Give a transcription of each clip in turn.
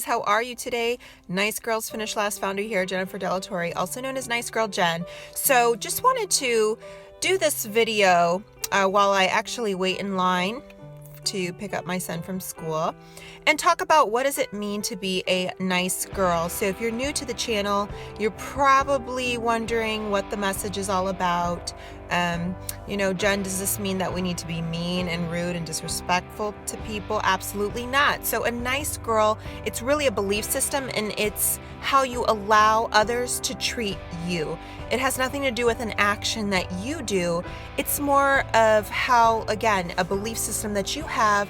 ladies, how are you today? Nice Girls Finish Last founder here, Jennifer Delatorre, also known as Nice Girl Jen. So just wanted to do this video while I actually wait in line to pick up my son from school and talk about what does it mean to be a nice girl. So if you're new to the channel, you're probably wondering what the message is all about. Jen, does this mean that we need to be mean and rude and disrespectful to people? Absolutely not. So a nice girl, it's really a belief system, and it's how you allow others to treat you. It has nothing to do with an action that you do. It's more of how, again, a belief system that you have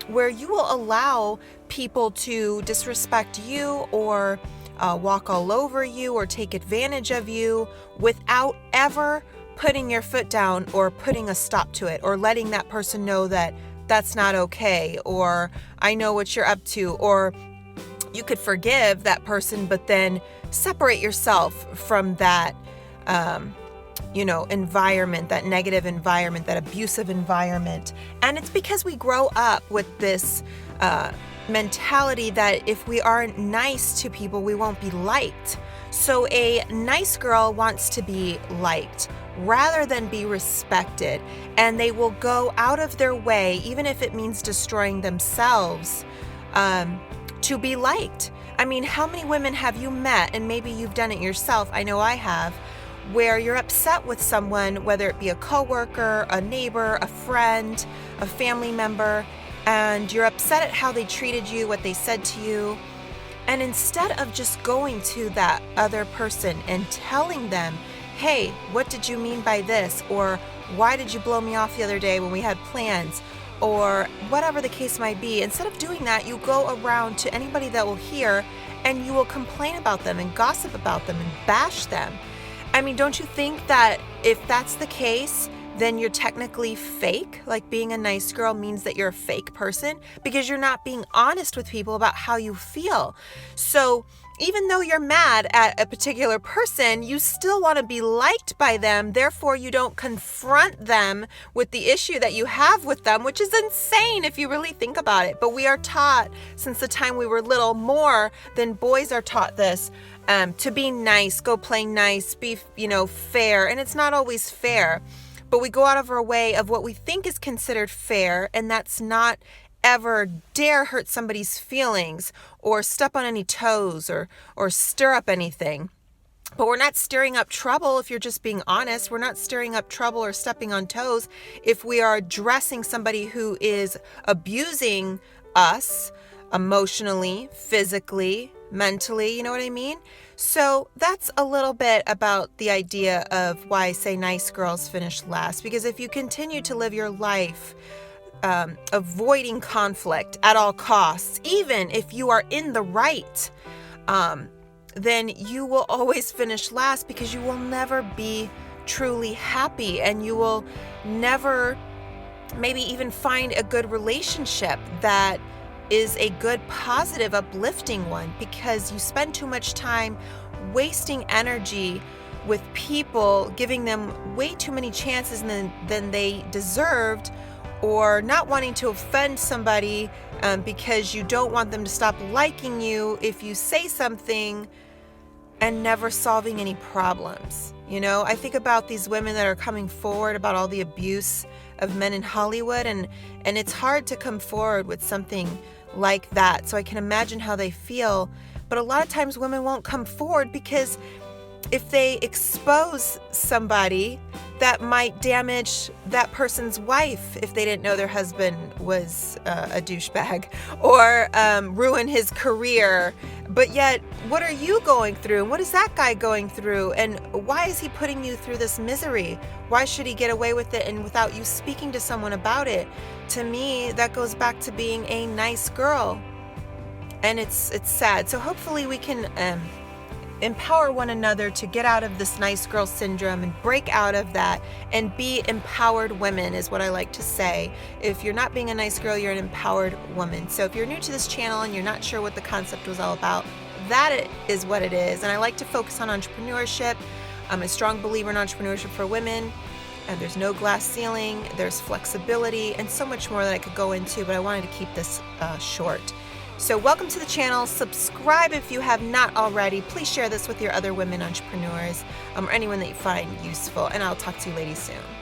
where you will allow people to disrespect you or walk all over you or take advantage of you without ever putting your foot down or putting a stop to it or letting that person know that that's not okay, or I know what you're up to, or you could forgive that person but then separate yourself from that environment, that negative environment, that abusive environment. And it's because we grow up with this mentality that if we aren't nice to people, we won't be liked. So a nice girl wants to be liked rather than be respected, and they will go out of their way, even if it means destroying themselves, to be liked. I mean, how many women have you met, and maybe you've done it yourself, I know I have, where you're upset with someone, whether it be a coworker, a neighbor, a friend, a family member, and you're upset at how they treated you, what they said to you. And instead of just going to that other person and telling them, hey, what did you mean by this? Or why did you blow me off the other day when we had plans? Or whatever the case might be, instead of doing that, you go around to anybody that will hear and you will complain about them and gossip about them and bash them. I mean, don't you think that if that's the case, then you're technically fake? Like, being a nice girl means that you're a fake person because you're not being honest with people about how you feel. So even though you're mad at a particular person, you still want to be liked by them. Therefore, you don't confront them with the issue that you have with them, which is insane if you really think about it. But we are taught since the time we were little, more than boys are taught this, to be nice, go play nice, be, fair. And it's not always fair, but we go out of our way of what we think is considered fair, and that's not ever dare hurt somebody's feelings or step on any toes or stir up anything. But we're not stirring up trouble if you're just being honest. We're not stirring up trouble or stepping on toes if we are addressing somebody who is abusing us emotionally, physically, mentally, you know what I mean? So that's a little bit about the idea of why I say nice girls finish last. Because if you continue to live your life avoiding conflict at all costs, even if you are in the right, then you will always finish last because you will never be truly happy, and you will never maybe even find a good relationship that is a good, positive, uplifting one, because you spend too much time wasting energy with people, giving them way too many chances than they deserved, or not wanting to offend somebody because you don't want them to stop liking you if you say something, and never solving any problems. I think about these women that are coming forward about all the abuse of men in Hollywood, and it's hard to come forward with something like that. So I can imagine how they feel. But a lot of times women won't come forward because if they expose somebody, that might damage that person's wife if they didn't know their husband was a douchebag, or ruin his career. But yet, what are you going through? What is that guy going through? And why is he putting you through this misery? Why should he get away with it and without you speaking to someone about it? To me, that goes back to being a nice girl. And it's sad. So hopefully we can empower one another to get out of this nice girl syndrome and break out of that and be empowered women, is what I like to say. If you're not being a nice girl, you're an empowered woman. So if you're new to this channel and you're not sure what the concept was all about, that is what it is. And I like to focus on entrepreneurship. I'm a strong believer in entrepreneurship for women, and there's no glass ceiling, there's flexibility, and so much more that I could go into, but I wanted to keep this short. So welcome to the channel. Subscribe if you have not already. Please share this with your other women entrepreneurs or anyone that you find useful. And I'll talk to you ladies soon.